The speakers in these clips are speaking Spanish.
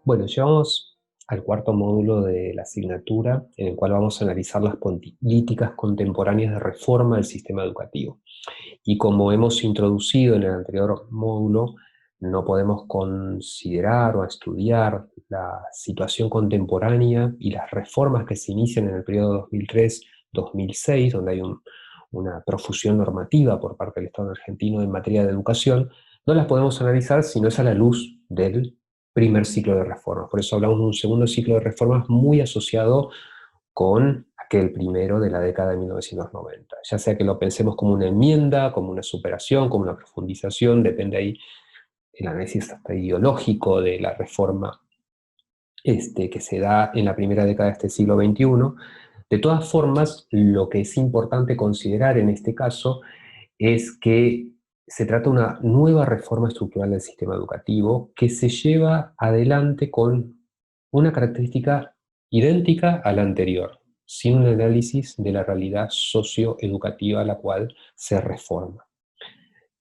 Bueno, llegamos al cuarto módulo de la asignatura, en el cual vamos a analizar las políticas contemporáneas de reforma del sistema educativo. Y como hemos introducido en el anterior módulo, no podemos considerar o estudiar la situación contemporánea y las reformas que se inician en el periodo 2003-2006, donde hay una profusión normativa por parte del Estado argentino en materia de educación. No las podemos analizar si no es a la luz del primer ciclo de reformas. Por eso hablamos de un segundo ciclo de reformas muy asociado con aquel primero de la década de 1990. Ya sea que lo pensemos como una enmienda, como una superación, como una profundización, depende ahí el análisis hasta ideológico de la reforma que se da en la primera década de este siglo XXI. De todas formas, lo que es importante considerar en este caso es que se trata de una nueva reforma estructural del sistema educativo que se lleva adelante con una característica idéntica a la anterior, sin un análisis de la realidad socioeducativa a la cual se reforma.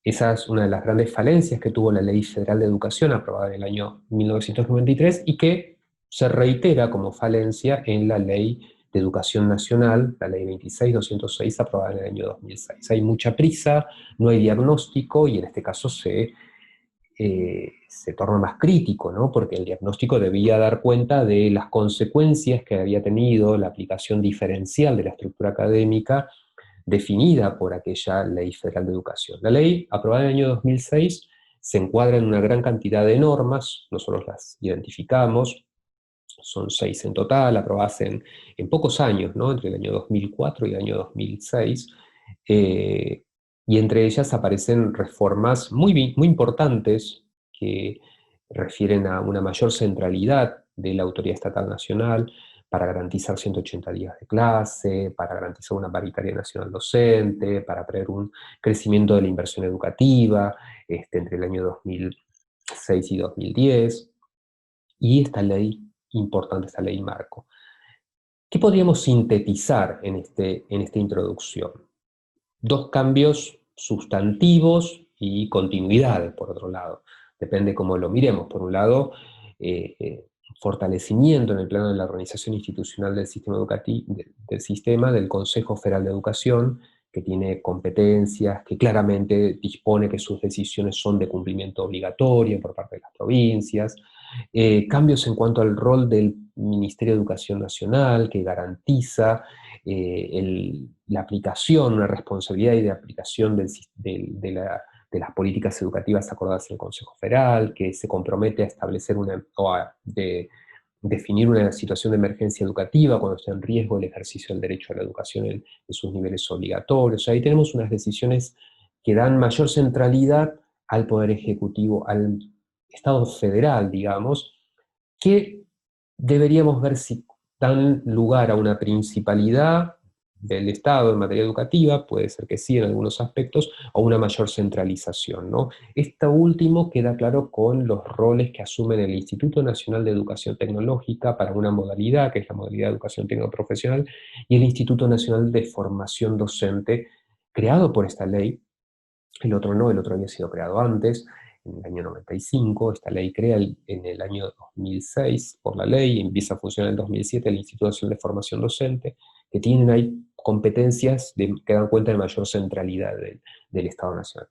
Esa es una de las grandes falencias que tuvo la Ley Federal de Educación aprobada en el año 1993 y que se reitera como falencia en la Ley de Educación Nacional, la Ley 26.206, aprobada en el año 2006. Hay mucha prisa, no hay diagnóstico y en este caso se torna más crítico, ¿no? Porque el diagnóstico debía dar cuenta de las consecuencias que había tenido la aplicación diferencial de la estructura académica definida por aquella Ley Federal de Educación. La ley, aprobada en el año 2006, se encuadra en una gran cantidad de normas, nosotros las identificamos, son 6 en total, aprobadas en pocos años, ¿no? Entre el año 2004 y el año 2006, eh, y entre ellas aparecen reformas muy importantes que refieren a una mayor centralidad de la autoridad estatal nacional para garantizar 180 días de clase, para garantizar una paritaria nacional docente, para prever un crecimiento de la inversión educativa entre el año 2006 y 2010, y esta ley importante, esta ley marco. ¿Qué podríamos sintetizar en esta introducción? Dos cambios sustantivos y continuidades, por otro lado. Depende cómo lo miremos. Por un lado, fortalecimiento en el plano de la organización institucional del sistema educativo, del sistema, del Consejo Federal de Educación, que tiene competencias, que claramente dispone que sus decisiones son de cumplimiento obligatorio por parte de las provincias. Cambios en cuanto al rol del Ministerio de Educación Nacional, que garantiza la aplicación, una responsabilidad y de aplicación de las políticas educativas acordadas en el Consejo Federal, que se compromete a establecer definir una situación de emergencia educativa cuando está en riesgo el ejercicio del derecho a la educación en sus niveles obligatorios. Ahí tenemos unas decisiones que dan mayor centralidad al Poder Ejecutivo, al Estado federal, digamos, que deberíamos ver si dan lugar a una principalidad del Estado en materia educativa, puede ser que sí en algunos aspectos, o una mayor centralización, ¿no? Esto último queda claro con los roles que asumen el Instituto Nacional de Educación Tecnológica para una modalidad, que es la modalidad de educación tecnoprofesional, y el Instituto Nacional de Formación Docente, creado por esta ley. El otro no, el otro había sido creado antes, en el año 95, esta ley crea en el año 2006 por la ley, y empieza a funcionar en el 2007 el Instituto Nacional de Formación Docente, que tienen ahí competencias que dan cuenta de mayor centralidad del Estado Nacional.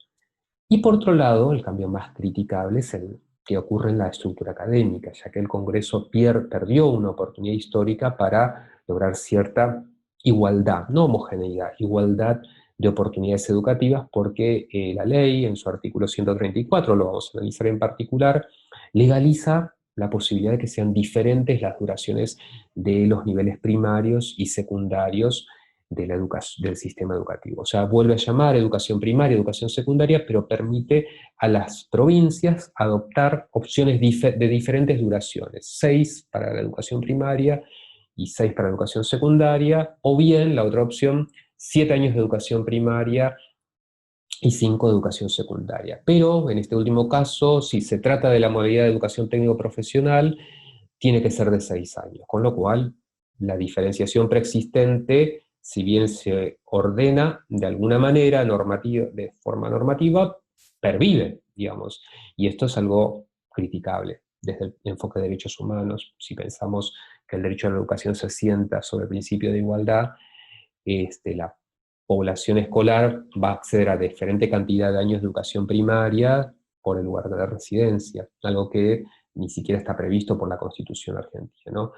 Y por otro lado, el cambio más criticable es el que ocurre en la estructura académica, ya que el Congreso perdió una oportunidad histórica para lograr cierta igualdad, no homogeneidad, igualdad de oportunidades educativas, porque la ley, en su artículo 134, lo vamos a analizar en particular, legaliza la posibilidad de que sean diferentes las duraciones de los niveles primarios y secundarios de del sistema educativo. O sea, vuelve a llamar educación primaria, educación secundaria, pero permite a las provincias adoptar opciones de diferentes duraciones, 6 para la educación primaria y 6 para la educación secundaria, o bien la otra opción, 7 años de educación primaria y 5 de educación secundaria. Pero en este último caso, si se trata de la modalidad de educación técnico-profesional, tiene que ser de 6 años, con lo cual la diferenciación preexistente, si bien se ordena de alguna manera normativa, de forma normativa, pervive, digamos, y esto es algo criticable. desde el enfoque de derechos humanos. Si pensamos que el derecho a la educación se asienta sobre el principio de igualdad, la población escolar va a acceder a diferente cantidad de años de educación primaria por el lugar de residencia, algo que ni siquiera está previsto por la Constitución argentina, ¿no?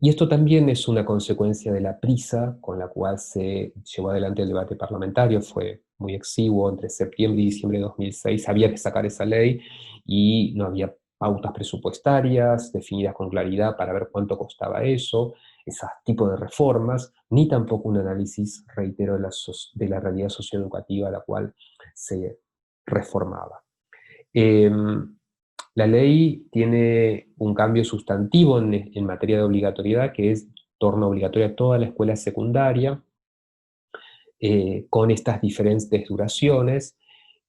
Y esto también es una consecuencia de la prisa con la cual se llevó adelante el debate parlamentario, fue muy exiguo, entre septiembre y diciembre de 2006 había que sacar esa ley y no había pautas presupuestarias definidas con claridad para ver cuánto costaba eso, ese tipo de reformas, ni tampoco un análisis, reitero, de la realidad socioeducativa a la cual se reformaba. La ley tiene un cambio sustantivo en materia de obligatoriedad, que es torna obligatoria toda la escuela secundaria, con estas diferentes duraciones,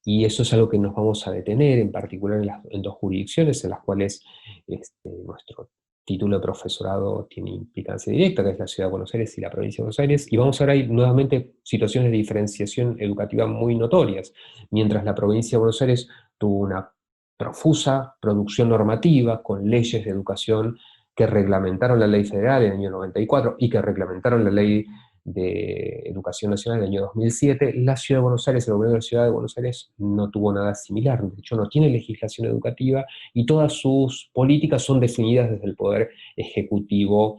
y eso es algo que nos vamos a detener, en particular en dos jurisdicciones en las cuales nuestro título de profesorado tiene implicancia directa, que es la Ciudad de Buenos Aires y la Provincia de Buenos Aires, y vamos a ver ahí nuevamente situaciones de diferenciación educativa muy notorias. Mientras la Provincia de Buenos Aires tuvo una profusa producción normativa con leyes de educación que reglamentaron la ley federal en el año 94 y que reglamentaron la ley de Educación Nacional del año 2007, la Ciudad de Buenos Aires, el gobierno de la Ciudad de Buenos Aires no tuvo nada similar, de hecho no tiene legislación educativa y todas sus políticas son definidas desde el poder ejecutivo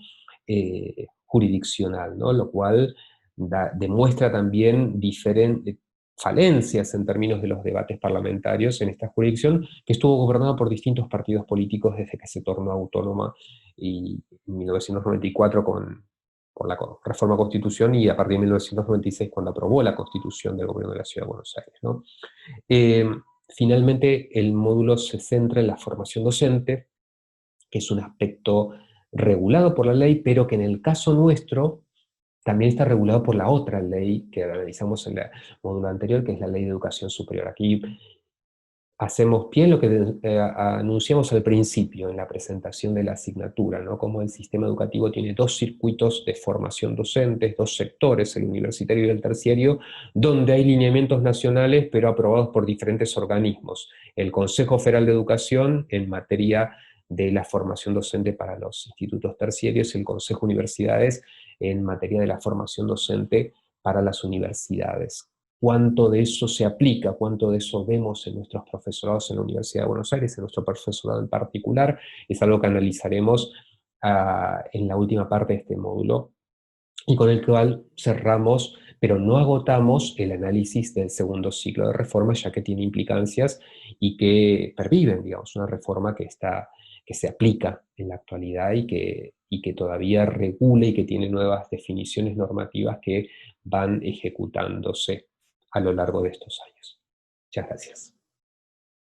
jurisdiccional, ¿no? Lo cual demuestra también diferentes falencias en términos de los debates parlamentarios en esta jurisdicción, que estuvo gobernada por distintos partidos políticos desde que se tornó autónoma y en 1994 por la reforma Constitución y a partir de 1996 cuando aprobó la Constitución del Gobierno de la Ciudad de Buenos Aires, ¿no? Finalmente, el módulo se centra en la formación docente, que es un aspecto regulado por la ley, pero que en el caso nuestro también está regulado por la otra ley que analizamos en el módulo anterior, que es la Ley de Educación Superior. Aquí hacemos pie en lo que anunciamos al principio, en la presentación de la asignatura, ¿no? Cómo el sistema educativo tiene dos circuitos de formación docentes, dos sectores, el universitario y el terciario, donde hay lineamientos nacionales, pero aprobados por diferentes organismos. El Consejo Federal de Educación, en materia de la formación docente para los institutos terciarios, el Consejo de Universidades, en materia de la formación docente para las universidades. Cuánto de eso se aplica, cuánto de eso vemos en nuestros profesorados en la Universidad de Buenos Aires, en nuestro profesorado en particular, es algo que analizaremos en la última parte de este módulo, y con el cual cerramos, pero no agotamos el análisis del segundo ciclo de reforma, ya que tiene implicancias y que perviven, digamos, una reforma que se aplica en la actualidad y que todavía regula y que tiene nuevas definiciones normativas que van ejecutándose a lo largo de estos años. Muchas gracias.